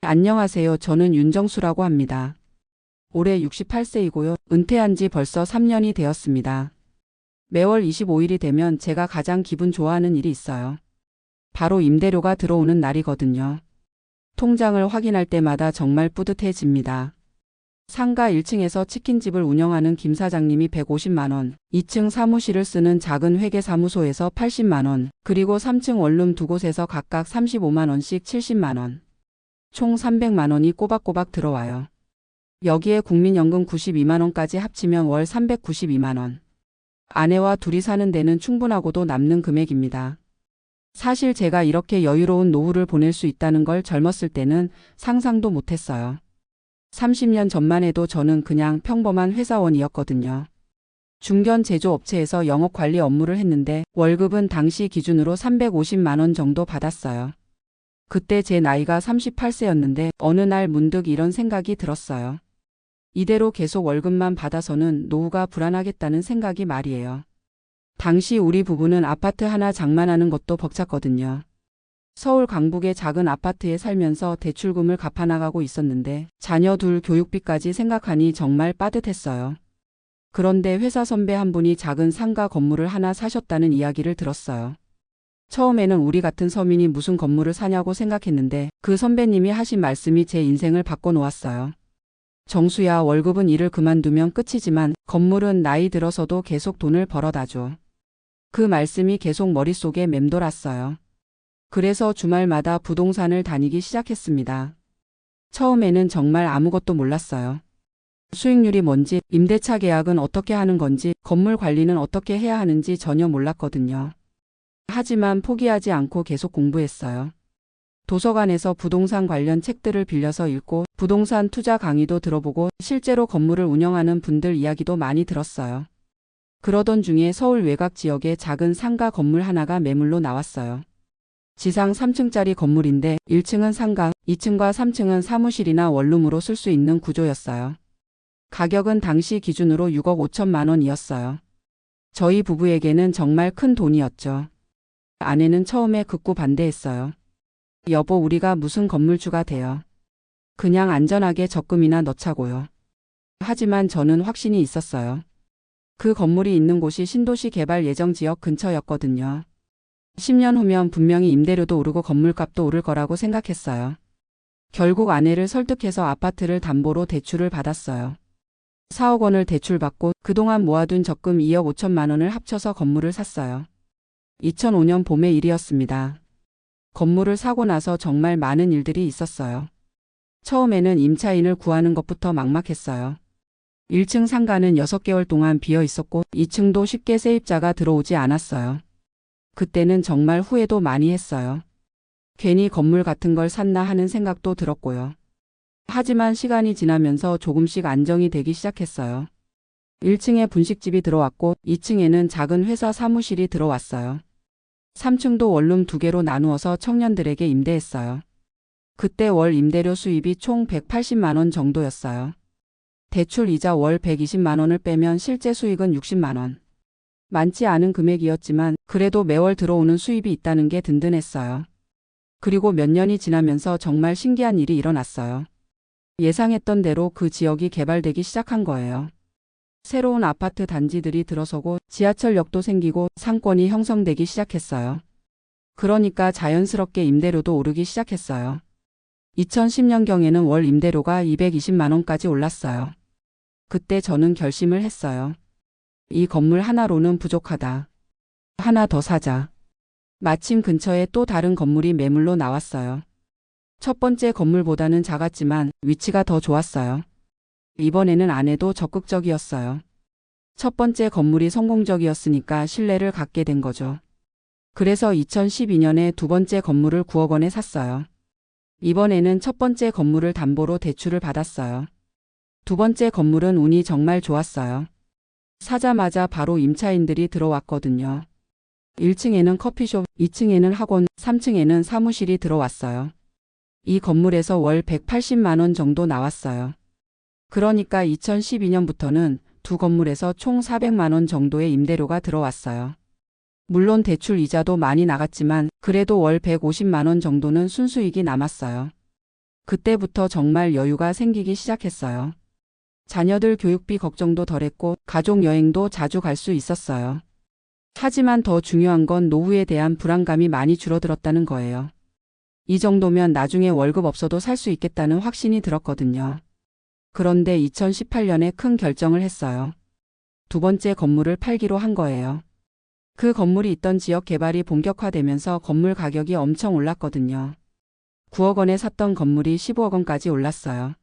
안녕하세요. 저는 윤정수라고 합니다. 올해 68세이고요. 은퇴한 지 벌써 3년이 되었습니다. 매월 25일이 되면 제가 가장 기분 좋아하는 일이 있어요. 바로 임대료가 들어오는 날이거든요. 통장을 확인할 때마다 정말 뿌듯해집니다. 상가 1층에서 치킨집을 운영하는 김 사장님이 150만 원, 2층 사무실을 쓰는 작은 회계사무소에서 80만 원, 그리고 3층 원룸 두 곳에서 각각 35만 원씩 70만 원. 총 300만 원이 꼬박꼬박 들어와요. 여기에 국민연금 92만 원까지 합치면 월 392만 원. 아내와 둘이 사는 데는 충분하고도 남는 금액입니다. 사실 제가 이렇게 여유로운 노후를 보낼 수 있다는 걸 젊었을 때는 상상도 못했어요. 30년 전만 해도 저는 그냥 평범한 회사원이었거든요. 중견 제조업체에서 영업관리 업무를 했는데 월급은 당시 기준으로 350만 원 정도 받았어요. 그때 제 나이가 38세였는데 어느 날 문득 이런 생각이 들었어요. 이대로 계속 월급만 받아서는 노후가 불안하겠다는 생각이 말이에요. 당시 우리 부부는 아파트 하나 장만하는 것도 벅찼거든요. 서울 강북의 작은 아파트에 살면서 대출금을 갚아나가고 있었는데 자녀 둘 교육비까지 생각하니 정말 빠듯했어요. 그런데 회사 선배 한 분이 작은 상가 건물을 하나 사셨다는 이야기를 들었어요. 처음에는 우리 같은 서민이 무슨 건물을 사냐고 생각했는데 그 선배님이 하신 말씀이 제 인생을 바꿔놓았어요. 정수야, 월급은 일을 그만두면 끝이지만 건물은 나이 들어서도 계속 돈을 벌어다 줘. 그 말씀이 계속 머릿속에 맴돌았어요. 그래서 주말마다 부동산을 다니기 시작했습니다. 처음에는 정말 아무것도 몰랐어요. 수익률이 뭔지, 임대차 계약은 어떻게 하는 건지, 건물 관리는 어떻게 해야 하는지 전혀 몰랐거든요. 하지만 포기하지 않고 계속 공부했어요. 도서관에서 부동산 관련 책들을 빌려서 읽고 부동산 투자 강의도 들어보고 실제로 건물을 운영하는 분들 이야기도 많이 들었어요. 그러던 중에 서울 외곽 지역에 작은 상가 건물 하나가 매물로 나왔어요. 지상 3층짜리 건물인데 1층은 상가, 2층과 3층은 사무실이나 원룸으로 쓸 수 있는 구조였어요. 가격은 당시 기준으로 6억 5천만 원이었어요. 저희 부부에게는 정말 큰 돈이었죠. 아내는 처음에 극구 반대했어요. 여보, 우리가 무슨 건물주가 돼요. 그냥 안전하게 적금이나 넣자고요. 하지만 저는 확신이 있었어요. 그 건물이 있는 곳이 신도시 개발 예정 지역 근처였거든요. 10년 후면 분명히 임대료도 오르고 건물값도 오를 거라고 생각했어요. 결국 아내를 설득해서 아파트를 담보로 대출을 받았어요. 4억 원을 대출받고 그동안 모아둔 적금 2억 5천만 원을 합쳐서 건물을 샀어요. 2005년 봄의 일이었습니다. 건물을 사고 나서 정말 많은 일들이 있었어요. 처음에는 임차인을 구하는 것부터 막막했어요. 1층 상가는 6개월 동안 비어 있었고 2층도 쉽게 세입자가 들어오지 않았어요. 그때는 정말 후회도 많이 했어요. 괜히 건물 같은 걸 샀나 하는 생각도 들었고요. 하지만 시간이 지나면서 조금씩 안정이 되기 시작했어요. 1층에 분식집이 들어왔고 2층에는 작은 회사 사무실이 들어왔어요. 3층도 원룸 2개로 나누어서 청년들에게 임대했어요. 그때 월 임대료 수입이 총 180만 원 정도였어요. 대출 이자 월 120만 원을 빼면 실제 수익은 60만 원. 많지 않은 금액이었지만 그래도 매월 들어오는 수입이 있다는 게 든든했어요. 그리고 몇 년이 지나면서 정말 신기한 일이 일어났어요. 예상했던 대로 그 지역이 개발되기 시작한 거예요. 새로운 아파트 단지들이 들어서고 지하철역도 생기고 상권이 형성되기 시작했어요. 그러니까 자연스럽게 임대료도 오르기 시작했어요. 2010년경에는 월 임대료가 220만 원까지 올랐어요. 그때 저는 결심을 했어요. 이 건물 하나로는 부족하다. 하나 더 사자. 마침 근처에 또 다른 건물이 매물로 나왔어요. 첫 번째 건물보다는 작았지만 위치가 더 좋았어요. 이번에는 아내도 적극적이었어요. 첫 번째 건물이 성공적이었으니까 신뢰를 갖게 된 거죠. 그래서 2012년에 두 번째 건물을 9억 원에 샀어요. 이번에는 첫 번째 건물을 담보로 대출을 받았어요. 두 번째 건물은 운이 정말 좋았어요. 사자마자 바로 임차인들이 들어왔거든요. 1층에는 커피숍, 2층에는 학원, 3층에는 사무실이 들어왔어요. 이 건물에서 월 180만 원 정도 나왔어요. 그러니까 2012년부터는 두 건물에서 총 400만 원 정도의 임대료가 들어왔어요. 물론 대출 이자도 많이 나갔지만 그래도 월 150만 원 정도는 순수익이 남았어요. 그때부터 정말 여유가 생기기 시작했어요. 자녀들 교육비 걱정도 덜했고 가족 여행도 자주 갈 수 있었어요. 하지만 더 중요한 건 노후에 대한 불안감이 많이 줄어들었다는 거예요. 이 정도면 나중에 월급 없어도 살 수 있겠다는 확신이 들었거든요. 그런데 2018년에 큰 결정을 했어요. 두 번째 건물을 팔기로 한 거예요. 그 건물이 있던 지역 개발이 본격화되면서 건물 가격이 엄청 올랐거든요. 9억 원에 샀던 건물이 15억 원까지 올랐어요.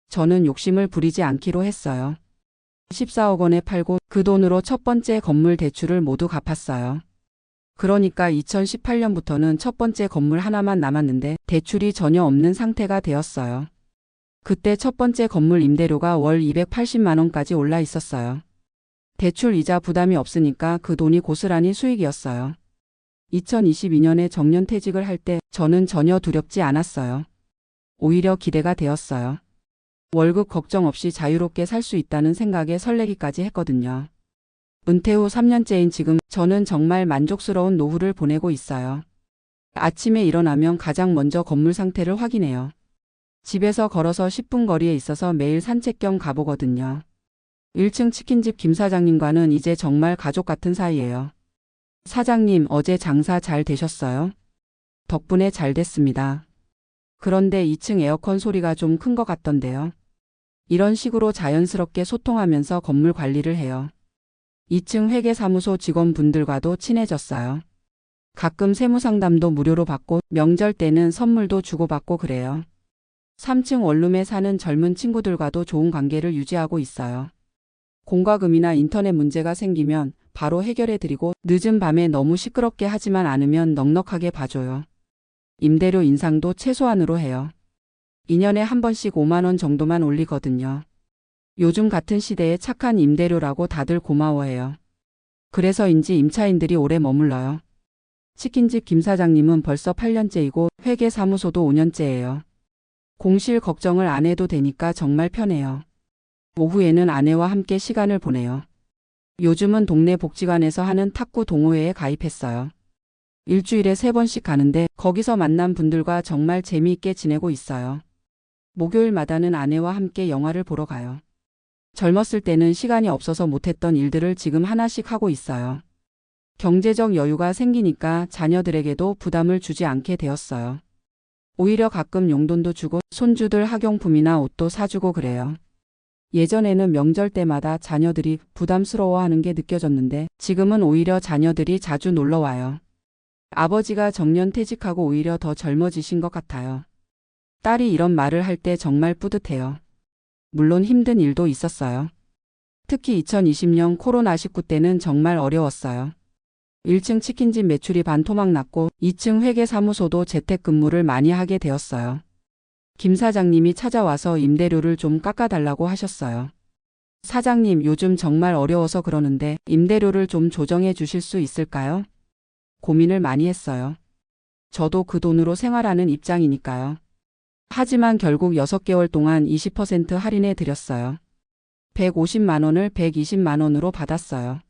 저는 욕심을 부리지 않기로 했어요. 14억 원에 팔고 그 돈으로 첫 번째 건물 대출을 모두 갚았어요. 그러니까 2018년부터는 첫 번째 건물 하나만 남았는데 대출이 전혀 없는 상태가 되었어요. 그때 첫 번째 건물 임대료가 월 280만 원까지 올라 있었어요. 대출 이자 부담이 없으니까 그 돈이 고스란히 수익이었어요. 2022년에 정년퇴직을 할 때 저는 전혀 두렵지 않았어요. 오히려 기대가 되었어요. 월급 걱정 없이 자유롭게 살 수 있다는 생각에 설레기까지 했거든요. 은퇴 후 3년째인 지금 저는 정말 만족스러운 노후를 보내고 있어요. 아침에 일어나면 가장 먼저 건물 상태를 확인해요. 집에서 걸어서 10분 거리에 있어서 매일 산책 겸 가보거든요. 1층 치킨집 김 사장님과는 이제 정말 가족 같은 사이예요. 사장님, 어제 장사 잘 되셨어요? 덕분에 잘 됐습니다. 그런데 2층 에어컨 소리가 좀 큰 것 같던데요. 이런 식으로 자연스럽게 소통하면서 건물 관리를 해요. 2층 회계사무소 직원분들과도 친해졌어요. 가끔 세무상담도 무료로 받고 명절 때는 선물도 주고받고 그래요. 3층 원룸에 사는 젊은 친구들과도 좋은 관계를 유지하고 있어요. 공과금이나 인터넷 문제가 생기면 바로 해결해드리고 늦은 밤에 너무 시끄럽게 하지만 않으면 넉넉하게 봐줘요. 임대료 인상도 최소한으로 해요. 2년에 한 번씩 5만 원 정도만 올리거든요. 요즘 같은 시대에 착한 임대료라고 다들 고마워해요. 그래서인지 임차인들이 오래 머물러요. 치킨집 김 사장님은 벌써 8년째이고 회계사무소도 5년째예요. 공실 걱정을 안 해도 되니까 정말 편해요. 오후에는 아내와 함께 시간을 보내요. 요즘은 동네 복지관에서 하는 탁구 동호회에 가입했어요. 일주일에 3번씩 가는데 거기서 만난 분들과 정말 재미있게 지내고 있어요. 목요일마다는 아내와 함께 영화를 보러 가요. 젊었을 때는 시간이 없어서 못했던 일들을 지금 하나씩 하고 있어요. 경제적 여유가 생기니까 자녀들에게도 부담을 주지 않게 되었어요. 오히려 가끔 용돈도 주고 손주들 학용품이나 옷도 사주고 그래요. 예전에는 명절 때마다 자녀들이 부담스러워하는 게 느껴졌는데 지금은 오히려 자녀들이 자주 놀러 와요. 아버지가 정년퇴직하고 오히려 더 젊어지신 것 같아요. 딸이 이런 말을 할 때 정말 뿌듯해요. 물론 힘든 일도 있었어요. 특히 2020년 코로나19 때는 정말 어려웠어요. 1층 치킨집 매출이 반토막 났고 2층 회계사무소도 재택근무를 많이 하게 되었어요. 김 사장님이 찾아와서 임대료를 좀 깎아달라고 하셨어요. 사장님, 요즘 정말 어려워서 그러는데 임대료를 좀 조정해 주실 수 있을까요? 고민을 많이 했어요. 저도 그 돈으로 생활하는 입장이니까요. 하지만 결국 6개월 동안 20% 할인해 드렸어요. 150만 원을 120만 원으로 받았어요.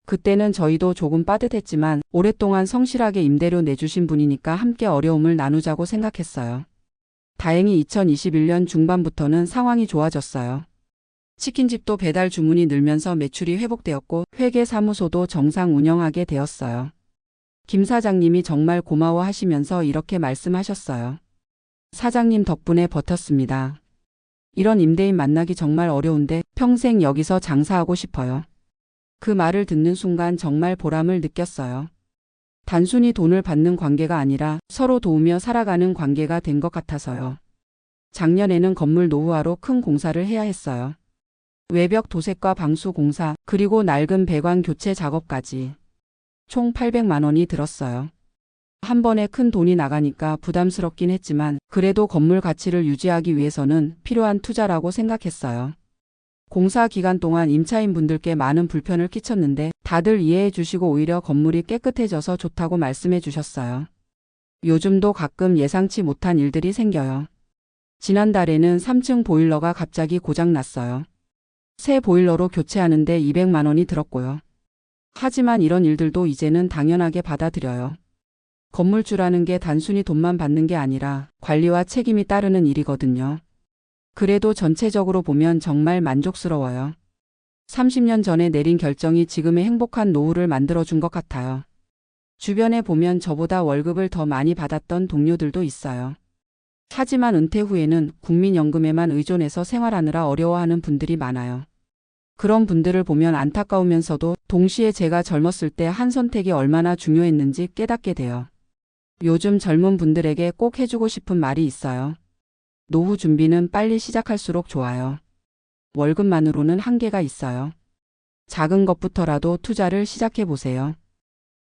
그때는 저희도 조금 빠듯했지만 오랫동안 성실하게 임대료 내주신 분이니까 함께 어려움을 나누자고 생각했어요. 다행히 2021년 중반부터는 상황이 좋아졌어요. 치킨집도 배달 주문이 늘면서 매출이 회복되었고 회계사무소도 정상 운영하게 되었어요. 김 사장님이 정말 고마워하시면서 이렇게 말씀하셨어요. 사장님 덕분에 버텼습니다. 이런 임대인 만나기 정말 어려운데 평생 여기서 장사하고 싶어요. 그 말을 듣는 순간 정말 보람을 느꼈어요. 단순히 돈을 받는 관계가 아니라 서로 도우며 살아가는 관계가 된 것 같아서요. 작년에는 건물 노후화로 큰 공사를 해야 했어요. 외벽 도색과 방수 공사, 그리고 낡은 배관 교체 작업까지. 총 800만 원이 들었어요. 한 번에 큰 돈이 나가니까 부담스럽긴 했지만 그래도 건물 가치를 유지하기 위해서는 필요한 투자라고 생각했어요. 공사 기간 동안 임차인분들께 많은 불편을 끼쳤는데 다들 이해해 주시고 오히려 건물이 깨끗해져서 좋다고 말씀해 주셨어요. 요즘도 가끔 예상치 못한 일들이 생겨요. 지난달에는 3층 보일러가 갑자기 고장 났어요. 새 보일러로 교체하는데 200만 원이 들었고요. 하지만 이런 일들도 이제는 당연하게 받아들여요. 건물주라는 게 단순히 돈만 받는 게 아니라 관리와 책임이 따르는 일이거든요. 그래도 전체적으로 보면 정말 만족스러워요. 30년 전에 내린 결정이 지금의 행복한 노후를 만들어준 것 같아요. 주변에 보면 저보다 월급을 더 많이 받았던 동료들도 있어요. 하지만 은퇴 후에는 국민연금에만 의존해서 생활하느라 어려워하는 분들이 많아요. 그런 분들을 보면 안타까우면서도 동시에 제가 젊었을 때 한 선택이 얼마나 중요했는지 깨닫게 돼요. 요즘 젊은 분들에게 꼭 해주고 싶은 말이 있어요. 노후 준비는 빨리 시작할수록 좋아요. 월급만으로는 한계가 있어요. 작은 것부터라도 투자를 시작해 보세요.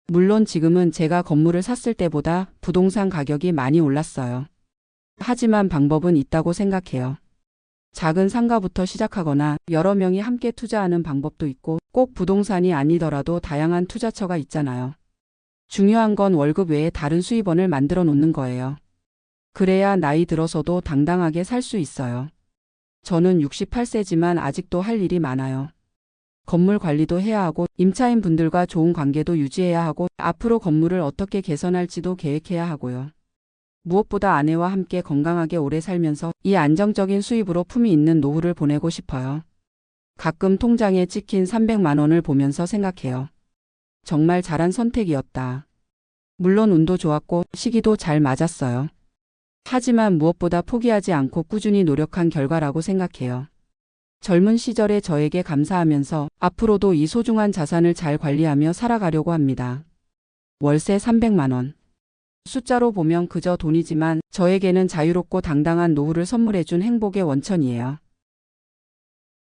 물론 지금은 제가 건물을 샀을 때보다 부동산 가격이 많이 올랐어요. 하지만 방법은 있다고 생각해요. 작은 상가부터 시작하거나 여러 명이 함께 투자하는 방법도 있고 꼭 부동산이 아니더라도 다양한 투자처가 있잖아요. 중요한 건 월급 외에 다른 수입원을 만들어 놓는 거예요. 그래야 나이 들어서도 당당하게 살 수 있어요. 저는 68세지만 아직도 할 일이 많아요. 건물 관리도 해야 하고 임차인 분들과 좋은 관계도 유지해야 하고 앞으로 건물을 어떻게 개선할지도 계획해야 하고요. 무엇보다 아내와 함께 건강하게 오래 살면서 이 안정적인 수입으로 품위 있는 노후를 보내고 싶어요. 가끔 통장에 찍힌 300만 원을 보면서 생각해요. 정말 잘한 선택이었다. 물론 운도 좋았고 시기도 잘 맞았어요. 하지만 무엇보다 포기하지 않고 꾸준히 노력한 결과라고 생각해요. 젊은 시절에 저에게 감사하면서 앞으로도 이 소중한 자산을 잘 관리하며 살아가려고 합니다. 월세 300만 원. 숫자로 보면 그저 돈이지만 저에게는 자유롭고 당당한 노후를 선물해준 행복의 원천이에요.